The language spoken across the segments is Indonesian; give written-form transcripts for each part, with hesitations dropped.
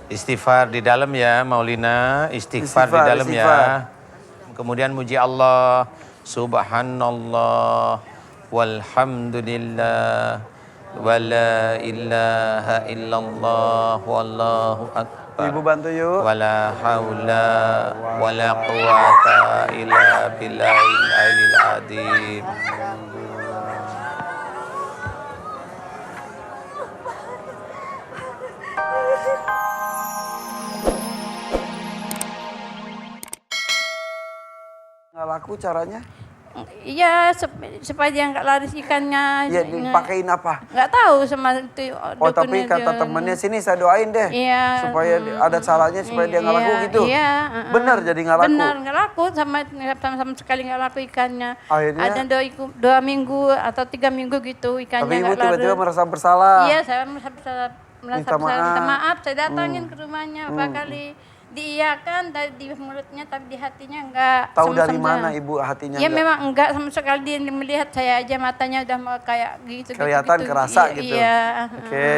Istighfar di dalam ya, Maulina. Istighfar di dalam ya. Kemudian muji Allah. Subhanallah. Walhamdulillah. Wala ilaha illallah. Wallahu akbar. Ibu bantu yuk. Wala haula wala quwata illa billahil aliyil azim. Nggak laku caranya? Iya, supaya dia nggak laris ikannya. Iya, dipakein apa? Nggak tahu sama itu. Oh, tapi kata temennya sini saya doain deh. Iya. Supaya ada caranya supaya dia nggak laku gitu. Iya. Bener jadi nggak laku? Bener, nggak laku. Sama sekali nggak laku ikannya. Akhirnya? Ada 2 minggu atau 3 minggu gitu ikannya Tapi ibu nggak laris. tiba-tiba merasa bersalah. Iya, saya merasa bersalah. Minta maaf. Saya datangin ke rumahnya beberapa kali. Diiyakan di mulutnya tapi di hatinya enggak. Tahu dari mana ibu hatinya? Ya memang enggak sama sekali, dia melihat saya aja matanya udah mau kayak gitu. Kelihatan gitu. kerasa gitu. Iya. Oke.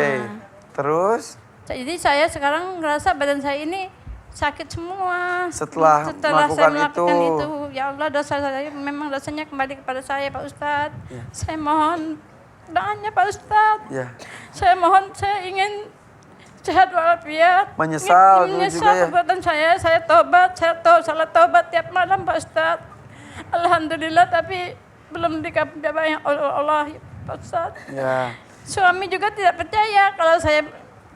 Terus? Jadi saya sekarang ngerasa badan saya ini sakit semua. Setelah saya melakukan itu, ya Allah dosa saya memang dosanya kembali kepada saya Pak Ustadz. Ya. Saya mohon doanya Pak Ustadz. Ya. Saya mohon, saya ingin sehat walafiat. Menyesal dulu menyesal juga ya? perbuatan saya tobat, salah tobat tiap malam Pak Ustadz. Alhamdulillah tapi belum dikabulkan oleh Allah Pak Ustadz. Ya. Suami juga tidak percaya kalau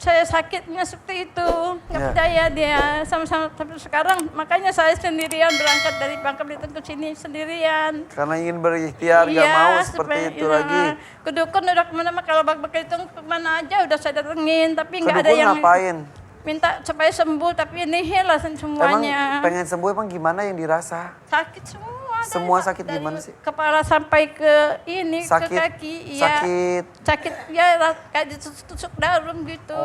saya sakitnya seperti itu, nggak percaya dia sama-sama sampai sekarang. Makanya saya sendirian berangkat dari Bangka Belitung ke sini sendirian. Karena ingin berikhtiar, nggak mau seperti itu lagi. Ke dukun udah kemana-mana, kalau Bangka Belitung kemana aja udah saya datengin, tapi nggak ada Kedukun yang ngapain? minta supaya sembuh, tapi ini hilang semuanya. Emang pengen sembuh emang gimana yang dirasa? Sakit semua. Semua sakit gimana sih? Kepala sampai ke ini, sakit, ke kaki. Sakit ya kayak ditusuk darum gitu.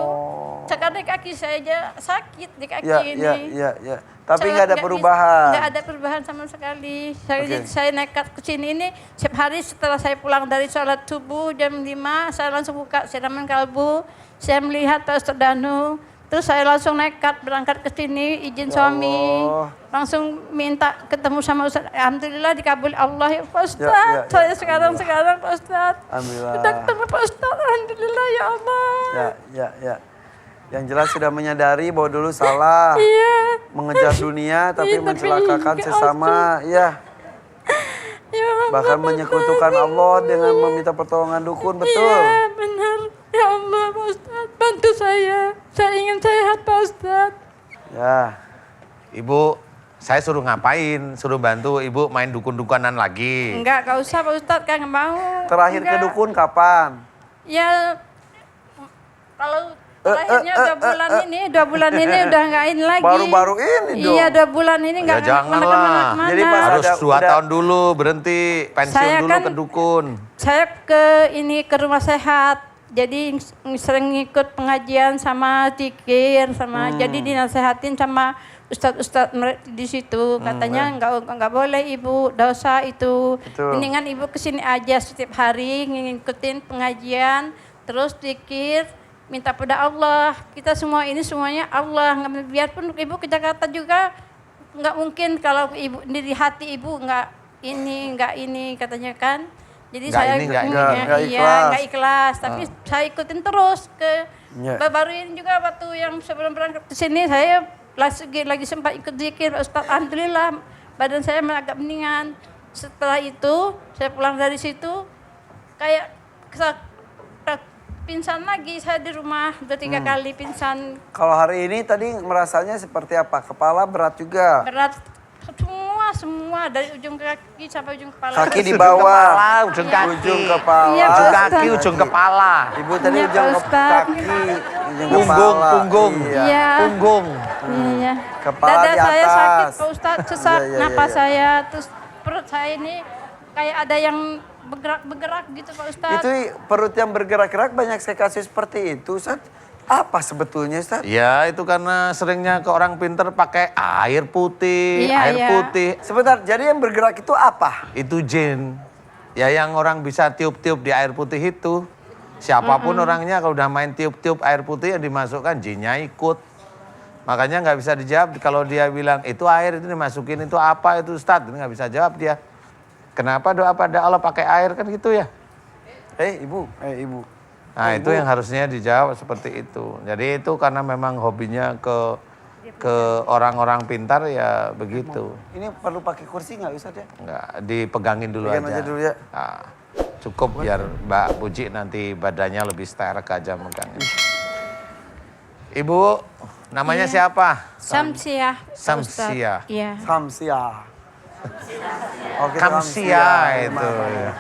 Sekarang di kaki saya aja sakit di kaki ini. Iya. Tapi nggak ada perubahan? Nggak ada perubahan sama sekali. Saya nekat ke sini ini setiap hari setelah saya pulang dari sholat subuh jam 5, saya langsung buka siraman kalbu. Saya melihat Pak Ustadz Danu. Terus saya langsung nekat berangkat ke sini, izin suami. Langsung minta ketemu sama Ustadz. Alhamdulillah dikabul Allah ya Pak Ustadz. Saya sekarang Pak Ustadz. Alhamdulillah. Sudah ketemu Pak Ustadz, Alhamdulillah ya Allah. Ya. Yang jelas sudah menyadari bahwa dulu salah. Iya. Mengejar dunia tapi mencelakakan sesama. Iya. Ya Allah, bahkan menyekutukan Allah dengan meminta pertolongan dukun, betul? Iya, benar. Ya Allah, Pak Ustadz, bantu saya. Saya ingin sehat, Pak Ustadz. Ya. Ibu, saya suruh ngapain? Suruh bantu ibu main dukun-dukunan lagi? Enggak usah Pak Ustadz, kan nggak mau. Terakhir ke dukun kapan? Ya, kalau terakhirnya 2 bulan ini udah nggak ini lagi. Baru-baru ini dong. Iya, 2 bulan ini nggak janganlah. Jadi harus 2 tahun dulu berhenti, pensiun dulu ke dukun. Saya ke rumah sehat. Jadi sering ngikut pengajian sama zikir sama jadi dinasehatin sama ustadz di situ, katanya nggak boleh ibu, dosa itu. Mendingan ibu kesini aja setiap hari ngikutin pengajian terus zikir, minta pada Allah. Kita semua ini semuanya Allah. Biarpun ibu ke Jakarta juga nggak mungkin kalau ibu di hati ibu nggak ini katanya kan. Jadi nggak ikhlas, tapi saya ikutin terus ke baru ini juga waktu yang sebelum berangkat ke sini saya lagi sempat ikut zikir Ustaz. Alhamdulillah badan saya agak mendingan. Setelah itu saya pulang dari situ kayak pingsan lagi saya di rumah, udah 3 kali pingsan. Kalau hari ini tadi merasanya seperti apa? Kepala berat juga? Berat. Semua dari ujung kaki sampai ujung kepala. Kaki di bawah, ujung kaki, ujung kepala, iya, ujung kaki, ujung kepala. Ibu tadi iya, ujung kaki, ujung kepala, punggung, iya. Punggung. Iya. Kepala dada di atas. Saya sakit Pak Ustadz, sesak napas saya, terus perut saya ini kayak ada yang bergerak gitu Pak Ustadz. Itu perut yang bergerak-gerak banyak saya kasih seperti itu, Ustadz. Apa sebetulnya, Ustadz? Ya, itu karena seringnya ke orang pinter pakai air putih, putih. Sebentar, jadi yang bergerak itu apa? Itu jin. Ya, yang orang bisa tiup-tiup di air putih itu. Siapapun orangnya kalau udah main tiup-tiup air putih yang dimasukkan jinnya ikut. Makanya nggak bisa dijawab kalau dia bilang itu air itu dimasukin itu apa itu Ustadz, nggak bisa jawab dia. Kenapa doa pada Allah pakai air kan gitu ya? Ibu. Nah itu yang harusnya dijawab seperti itu. Jadi itu karena memang hobinya ke orang-orang pintar ya begitu. Ini perlu pakai kursi nggak Ustadz ya? Nggak, dipegangin dulu Pegang aja dulu ya. Nah, cukup biar Mbak Puji nanti badannya lebih sterek aja megangin. Ibu, namanya siapa? Samsiah. Pak Samsiah. Ustadz. Iya. Samsiah. Oke, Kamsia itu. Ya.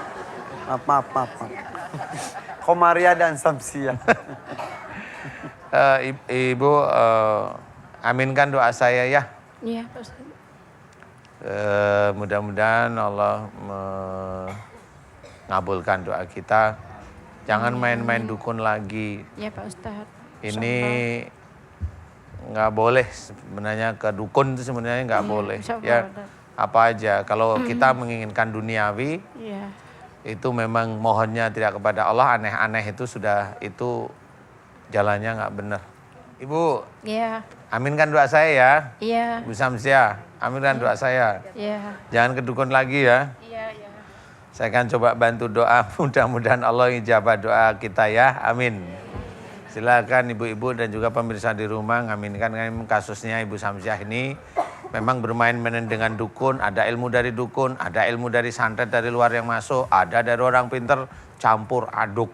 Maaf. Komaria dan Samsiah. Ibu, aminkan doa saya ya. Iya, Pak Ustadz. Mudah-mudahan Allah mengabulkan doa kita. Jangan main-main dukun lagi. Iya, Pak Ustadz. Ini nggak boleh sebenarnya, ke dukun itu sebenarnya nggak boleh. Ya apa aja. Kalau kita menginginkan duniawi, Iya. itu memang mohonnya tidak kepada Allah, aneh-aneh itu sudah itu jalannya nggak benar. Ibu, Iya. aminkan doa saya ya. Iya. Bu Samsiah, aminkan doa saya. Iya. Jangan ke dukun lagi ya. Iya. Saya akan coba bantu doa, mudah-mudahan Allah ijabah doa kita ya. Amin. Silakan ibu-ibu dan juga pemirsa di rumah ngaminkan kasusnya Ibu Samsiah ini. Memang bermain-main dengan dukun, ada ilmu dari dukun, ada ilmu dari santet dari luar yang masuk, ada dari orang pinter, campur aduk.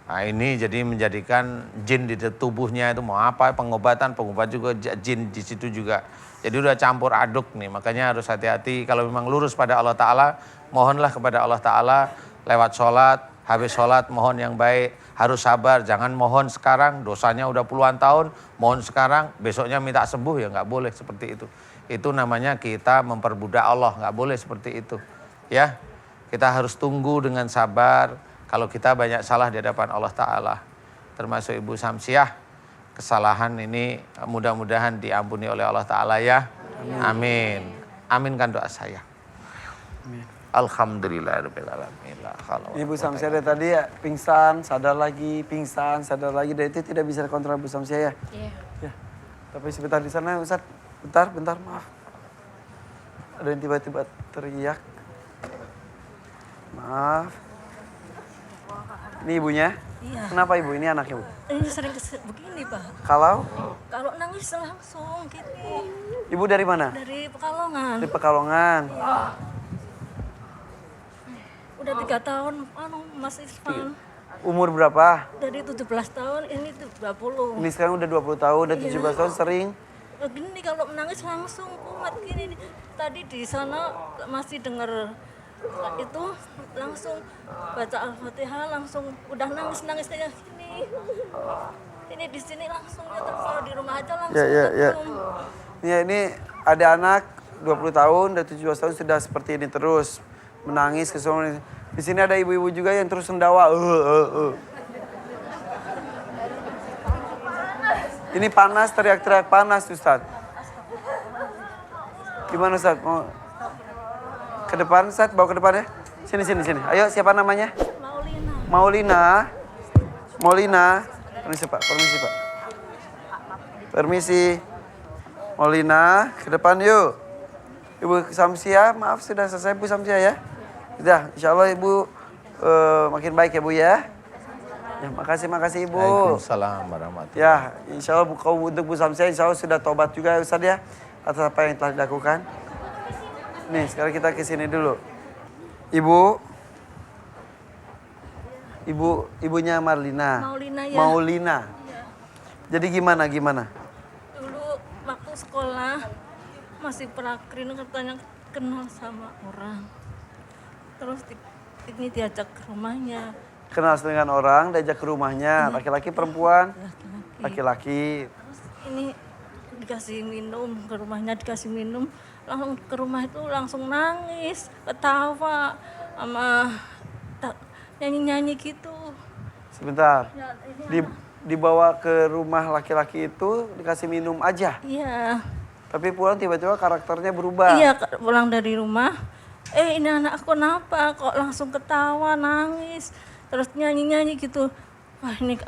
Nah ini jadi menjadikan jin di tubuhnya itu mau apa, pengobat juga jin di situ juga. Jadi udah campur aduk nih, makanya harus hati-hati. Kalau memang lurus pada Allah Ta'ala, mohonlah kepada Allah Ta'ala lewat sholat, habis sholat mohon yang baik. Harus sabar, jangan mohon sekarang, dosanya udah puluhan tahun, mohon sekarang, besoknya minta sembuh ya nggak boleh seperti itu. Itu namanya kita memperbudak Allah, nggak boleh seperti itu. Ya, kita harus tunggu dengan sabar. Kalau kita banyak salah di hadapan Allah Ta'ala, termasuk Ibu Samsiah, kesalahan ini mudah-mudahan diampuni oleh Allah Ta'ala ya. Amin. Aminkan doa saya. Amin. Alhamdulillahirrahmanirrahim. Ibu Samsiah dari tadi ya pingsan, sadar lagi, dan itu tidak bisa dikontrol Bu Samsiah ya. Iya. Ya. Tapi sebentar di sana Ustadz, bentar maaf. Ada yang tiba-tiba teriak. Maaf. Ini ibunya? Iya. Kenapa ibu? Ini anaknya Bu? Ini sering begini Pak. Kalau? Kalau nangis langsung gini. Ibu dari mana? Dari Pekalongan. Dari Pekalongan. Udah 3 tahun Mas Isfan. Umur berapa? Dari 17 tahun ini 20. Ini sekarang udah 20 tahun, udah 17 tahun sering. Begini kalau menangis langsung kumat gini. Tadi di sana masih dengar itu langsung baca Al-Fatihah langsung udah nangis kayak gini. Ini di sini langsung ya kalau di rumah aja langsung. Ya. Ya ini ada anak 20 tahun dan 17 tahun sudah seperti ini terus menangis kesono. Di sini ada ibu-ibu juga yang terus sendawa. Ini panas, teriak-teriak panas Ustadz. Gimana Ustadz? Mau ke depan Ustadz? Bawa ke depan ya. Sini. Ayo siapa namanya? Maulina. Permisi Pak. Permisi. Maulina, ke depan yuk. Ibu Samsiah, maaf sudah selesai Bu Samsiah ya. Sudah, insya Allah Ibu makin baik ya Bu ya. Ya makasih Ibu. Waalaikumsalam warahmatullahi. Ya, insya Allah untuk Bu Samsiah insya Allah sudah tobat juga Ustadz ya. Atas apa yang telah dilakukan. Nih, sekarang kita ke sini dulu. Ibunya Marlina. Maulina ya. Maulina. Ya. Jadi gimana? Dulu waktu sekolah masih prakrin katanya kenal sama orang. Terus ini diajak ke rumahnya. Kenal dengan orang, diajak ke rumahnya. Laki-laki perempuan? Laki-laki. Terus ini dikasih minum, ke rumahnya dikasih minum. Langsung ke rumah itu langsung nangis, ketawa, sama nyanyi-nyanyi gitu. Sebentar. Ya, ini Dibawa ke rumah laki-laki itu dikasih minum aja. Iya. Tapi pulang tiba-tiba karakternya berubah. Iya, pulang dari rumah. Ini anak aku kenapa kok langsung ketawa, nangis, terus nyanyi-nyanyi gitu. Wah, ini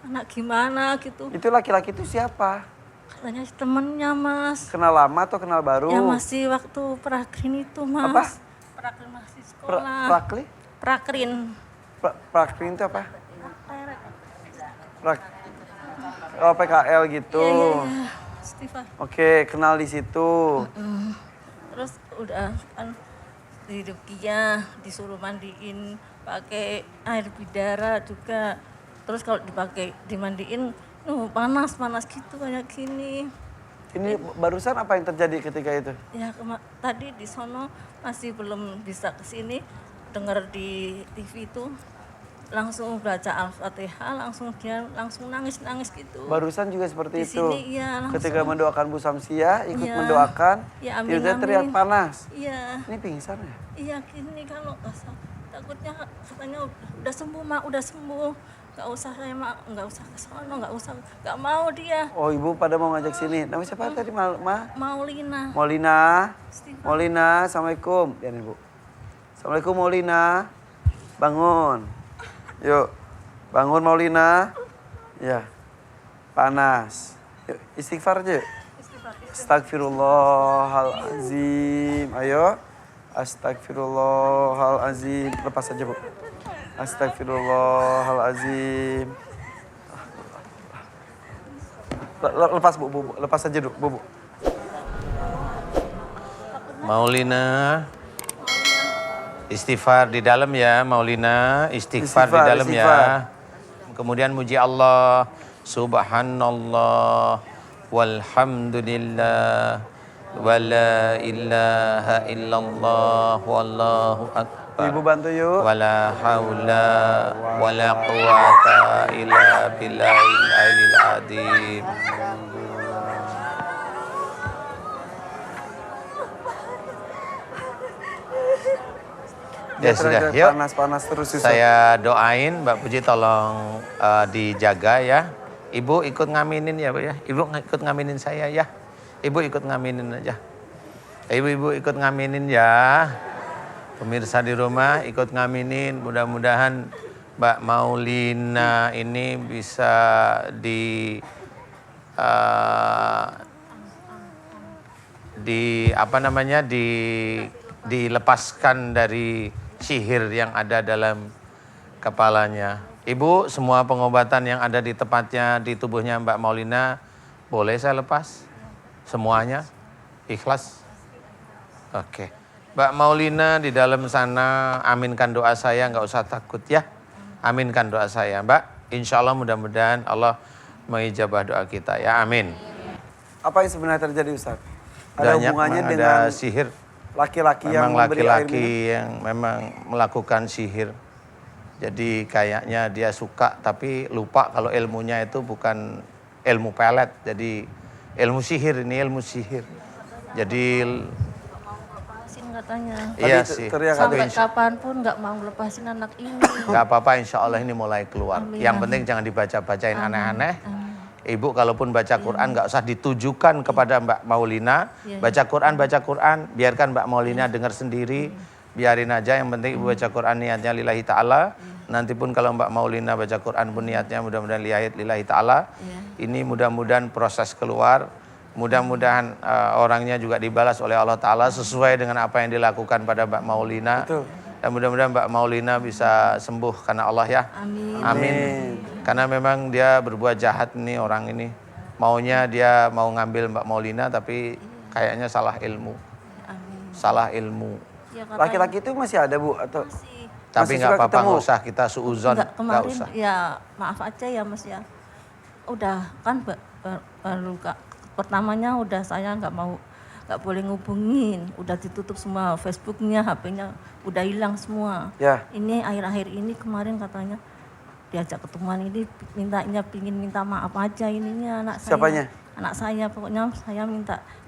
anak gimana gitu. Itu laki-laki itu siapa? Katanya temennya mas. Kenal lama atau kenal baru? Ya masih waktu prakrin itu mas. Apa? Prakrin masih sekolah. Prakli? Prakrin. Prakrin itu apa? Oh, PKL gitu. Iya. Istighfar. Oke, kenal di situ. Terus udah kan di Rukiah disuruh mandiin pakai air bidara juga. Terus kalau dimandiin, panas gitu kayak gini. Ini barusan apa yang terjadi ketika itu? Ya tadi di sono masih belum bisa ke sini, dengar di TV itu langsung baca Al-Fatihah, langsung nangis gitu. Barusan juga seperti Di itu. sini iya langsung. Ketika mendoakan Bu Samsiah, ikut Iya. mendoakan, Ya, amin, tiba-tiba amin. teriak panas. Iya. Ini pingsan ya? Iya gini kalau takutnya katanya udah sembuh mak, udah sembuh. Gak usah saya mak, gak usah ke sono, gak mau dia. Oh, ibu pada mau ngajak sini. Nama siapa tadi, Ma? Maulina. Maulina. Istighfar. Maulina, assalamualaikum. Ya nih Bu. Assalamualaikum Maulina. Bangun. Yuk, bangun Maulina. Ya, panas. Yuk, istighfar aja. Astagfirullahalazim. Ayo. Astagfirullahalazim. Lepas aja Bu. Astagfirullahalazim. Lepas Bu. Lepas aja Bu. Maulina, istighfar di dalam ya, Maulina, istighfar di dalam ya. Kemudian muji Allah, subhanallah, walhamdulillah, wala ilaha illallah, wallahu akbar. Ibu bantu yuk. Wala haula wala quwata illa billahil aliyil azim. Ya sudah, yuk. Panas terus susah. Saya doain Mbak Puji tolong dijaga ya. Ibu ikut ngaminin ya Bu ya. Ibu ikut ngaminin saya ya. Ibu ikut ngaminin aja. Ibu ikut ngaminin ya. Pemirsa di rumah ikut ngaminin. Mudah-mudahan Mbak Maulina ini bisa dilepaskan dari sihir yang ada dalam kepalanya. Ibu, semua pengobatan yang ada di tempatnya, di tubuhnya Mbak Maulina, boleh saya lepas? Semuanya? Ikhlas? Oke. Mbak Maulina di dalam sana, aminkan doa saya, nggak usah takut ya. Aminkan doa saya, Mbak. Insya Allah mudah-mudahan Allah mengijabah doa kita ya, amin. Apa yang sebenarnya terjadi Ustaz? Ada Banyak hubungannya memang dengan ada sihir. laki-laki yang Memang memberi air minum? laki-laki yang memang melakukan sihir. Jadi kayaknya dia suka tapi lupa kalau ilmunya itu bukan ilmu pelet. Jadi ilmu sihir, ini ilmu sihir. Jadi Lepasin katanya. iya Tadi sih. teriak Sampai ada. kapanpun nggak mau lepasin anak ini. Gak apa-apa, insya Allah ini mulai keluar. Amin, Yang amin. penting jangan dibaca-bacain aneh-aneh. Amin. Ibu kalaupun baca Quran nggak usah ditujukan kepada Mbak Maulina. Iya. Baca Quran, biarkan Mbak Maulina dengar sendiri. Biarin aja, yang penting Ibu baca Quran niatnya lillahi ta'ala. Nanti pun kalau Mbak Maulina baca Quran pun niatnya mudah-mudahan lillahi ta'ala. Ini mudah-mudahan proses keluar. Mudah-mudahan orangnya juga dibalas oleh Allah Ta'ala sesuai dengan apa yang dilakukan pada Mbak Maulina. Betul. Dan mudah-mudahan Mbak Maulina bisa sembuh karena Allah ya. Amin. Amin. Karena memang dia berbuat jahat nih orang ini. Maunya dia mau ngambil Mbak Maulina tapi kayaknya salah ilmu. Amin. Salah ilmu. Ya, katanya Laki-laki itu masih ada Bu atau masih. Tapi Masih nggak suka apa-apa, ketemu? nggak usah kita suuzon, Enggak, nggak kemarin usah. ya maaf aja ya Mas ya. Udah kan baru pertamanya udah saya nggak boleh ngubungin, udah ditutup semua Facebooknya, HP-nya udah hilang semua. Ya. Ini akhir-akhir ini kemarin katanya diajak ketemuan ini pingin minta maaf aja ininya anak saya. Siapanya? Anak saya pokoknya saya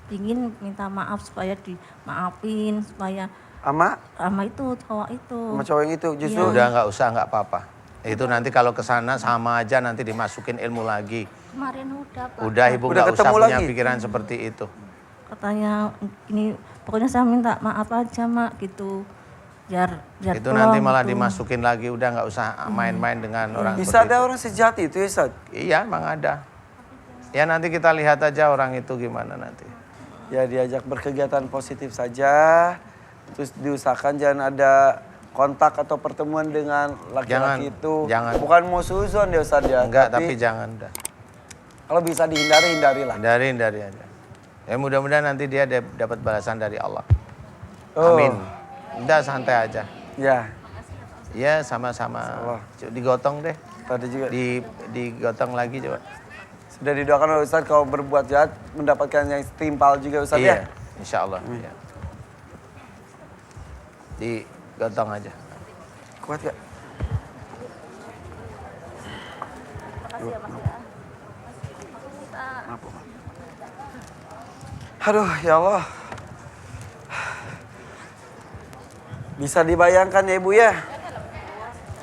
pingin minta maaf supaya dimaafin supaya ama sama itu cowok itu. sama cowok yang itu justru Udah nggak usah, nggak apa-apa. Itu nanti kalau ke sana sama aja nanti dimasukin ilmu lagi. Kemarin udah Pak. Udah Ibu Udah nggak usah ketemu punya lagi? pikiran seperti itu. Katanya ini pokoknya saya minta maaf aja mak gitu biar Itu plong nanti malah gitu. dimasukin lagi, udah nggak usah main-main dengan orang bisa seperti ada orang sejati itu ya Ustaz? itu. Iya, emang ada. Ya nanti kita lihat aja orang itu gimana nanti. Ya diajak berkegiatan positif saja. Terus diusahakan jangan ada kontak atau pertemuan dengan laki-laki itu. Jangan. Bukan mau suzon ya Ustaz ya. Enggak, tapi jangan dah. Kalau bisa dihindari, hindarilah. Hindari aja. Ya mudah-mudahan nanti dia dapat balasan dari Allah. Oh. Amin. Udah santai aja. Ya, Ya sama-sama. Digotong deh. tadi juga Digotong lagi coba. sudah didoakan oleh Ustaz kalau berbuat jahat mendapatkan yang setimpal juga Ustaz ya. Insya Allah. Ya. Digotong aja. Kuat gak? Aduh, ya Allah. Bisa dibayangkan ya Ibu ya.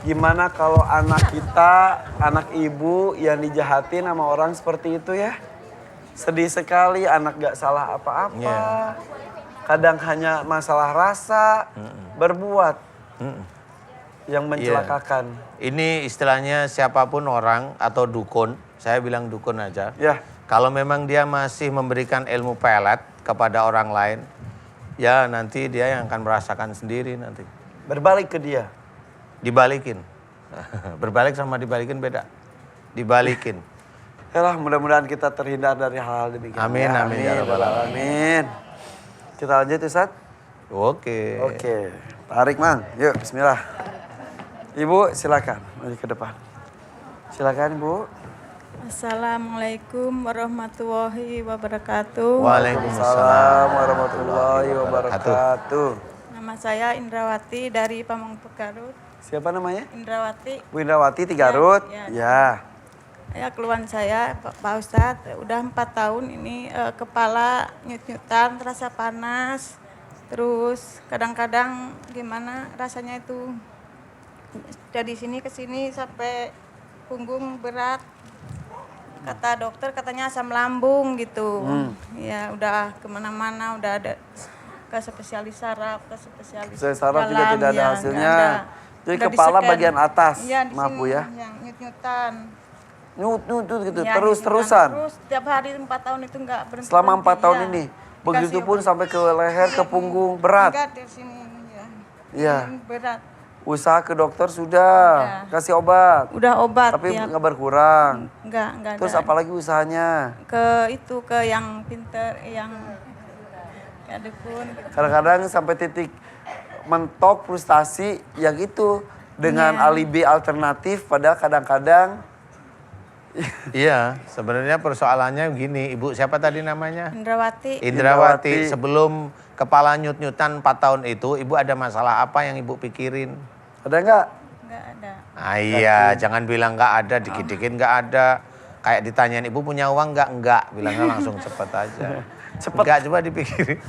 Gimana kalau anak kita, anak ibu yang dijahatin sama orang seperti itu ya. Sedih sekali, anak gak salah apa-apa. Yeah. Kadang hanya masalah rasa, berbuat yang mencelakakan. Ini istilahnya siapapun orang atau dukun, saya bilang dukun aja. Ya, Kalau memang dia masih memberikan ilmu pelet kepada orang lain, ya nanti dia yang akan merasakan sendiri nanti. berbalik ke dia. Dibalikin. Berbalik sama dibalikin beda. Dibalikin. Yalah, mudah-mudahan kita terhindar dari hal-hal demikian. Amin, amin, ya Rabbal Alamin. Kita lanjut Ustaz. Oke. Oke, tarik Mang. Yuk, bismillah. Ibu silakan, maju ke depan. Silakan Ibu. Assalamualaikum warahmatullahi wabarakatuh. Waalaikumsalam warahmatullahi wabarakatuh. Nama saya Indrawati dari Pamengpeuk Garut. Siapa namanya? Indrawati. Bu Indrawati Tigarut. Ya. Ya. Ya keluhan saya Pak Ustadz udah 4 tahun ini kepala nyut-nyutan, terasa panas. Terus kadang-kadang gimana rasanya itu dari sini ke sini sampai punggung berat. Kata dokter katanya asam lambung gitu. Ya udah kemana-mana, udah ada ke spesialis saraf, ke spesialis Saya saraf juga dalam, tidak ada ya, hasilnya. nggak ada. Jadi Udah kepala di-scan. bagian atas. Iya, di Maaf Bu sini, ya. yang nyut-nyutan. Nyut gitu, Ya, terus-terusan. Terus tiap hari 4 tahun itu enggak berhenti. Selama 4 tahun Iya. ini. Dikasih Begitupun obat. sampai ke leher, ke punggung, berat. Enggak di sini ya. Iya. Ini berat. Usaha ke dokter sudah, kasih obat. Udah obat Tapi ya. nggak berkurang. Enggak Terus ada. apalagi usahanya? Ke itu ke yang pinter, yang kayak dukun. Kadang-kadang sampai titik mentok frustasi yang itu dengan alibi alternatif padahal kadang-kadang Iya, sebenarnya persoalannya gini, Ibu siapa tadi namanya? Indrawati. Indrawati. Sebelum kepala nyut-nyutan 4 tahun itu, Ibu ada masalah apa yang Ibu pikirin? ada nggak? Enggak ada. Ah, iya, jangan bilang nggak ada, dikit-dikit nggak ada. Kayak ditanyain Ibu punya uang nggak? Enggak, bilangnya langsung cepet aja. Cepet. Enggak, coba dipikirin.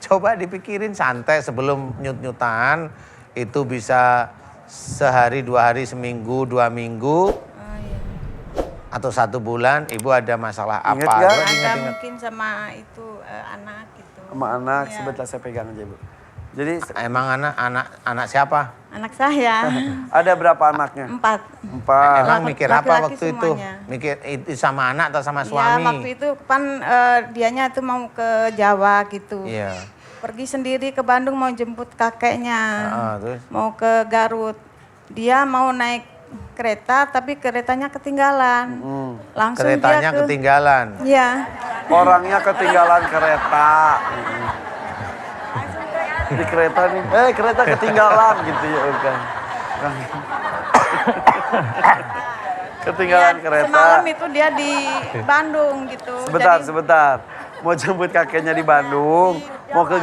Coba dipikirin santai sebelum nyut-nyutan, itu bisa sehari, 2 hari, seminggu, 2 minggu, Oh iya. atau 1 bulan, Ibu ada masalah Ingat apa? nggak? Coba Ada diingat-ingat. mungkin sama itu anak gitu. Sama anak, Iya. sebentar saya pegang aja Bu. Jadi Emang anak siapa? Anak saya ada berapa anaknya? 4. 4. Emang mikir apa laki-laki waktu itu? semuanya. Mikir itu sama anak atau sama Ya suami? waktu itu kan dianya tuh mau ke Jawa gitu. Iya. Pergi sendiri ke Bandung mau jemput kakeknya. Terus? Mau ke Garut. Dia mau naik kereta tapi keretanya ketinggalan. Langsung Keretanya dia ke ketinggalan. Iya. Orangnya ketinggalan kereta. Di kereta nih, kereta ketinggalan gitu ya bukan. Ketinggalan Iya, kereta. Semalam itu dia di Bandung gitu. Sebentar, Jadi- sebentar. Mau jemput kakeknya di Bandung, mau ke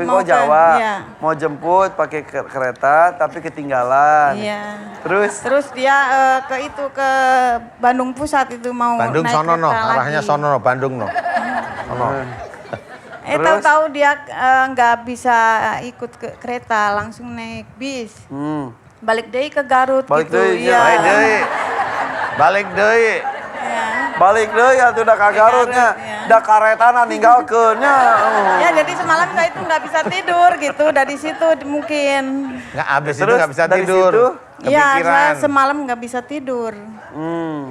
Mau ke- Jawa, iya. mau jemput pakai kereta tapi ketinggalan. Iya. Terus Terus dia ke Bandung Pusat itu mau Bandung naik sono no, kereta arahnya lagi. sono no, Bandung no. Sono. Terus? Tahu-tahu dia nggak bisa ikut ke kereta, langsung naik bis. Balik deh ke Garut Balik gitu. deui, Iya. Balik deui. Balik deui. Iya. balik deh ya tuh udah ka Garutnya, Iya. udah karetana ninggalkeunnya. Ya jadi semalam itu nggak bisa tidur gitu, dari situ mungkin. Nggak, abis itu Terus nggak bisa dari tidur. situ Iya, Kepikiran. saya semalam nggak bisa tidur.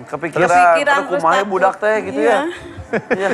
Kepikiran, Kepikiran aduh kumaha Ustadz. budak teh gitu Iya. ya. Iya.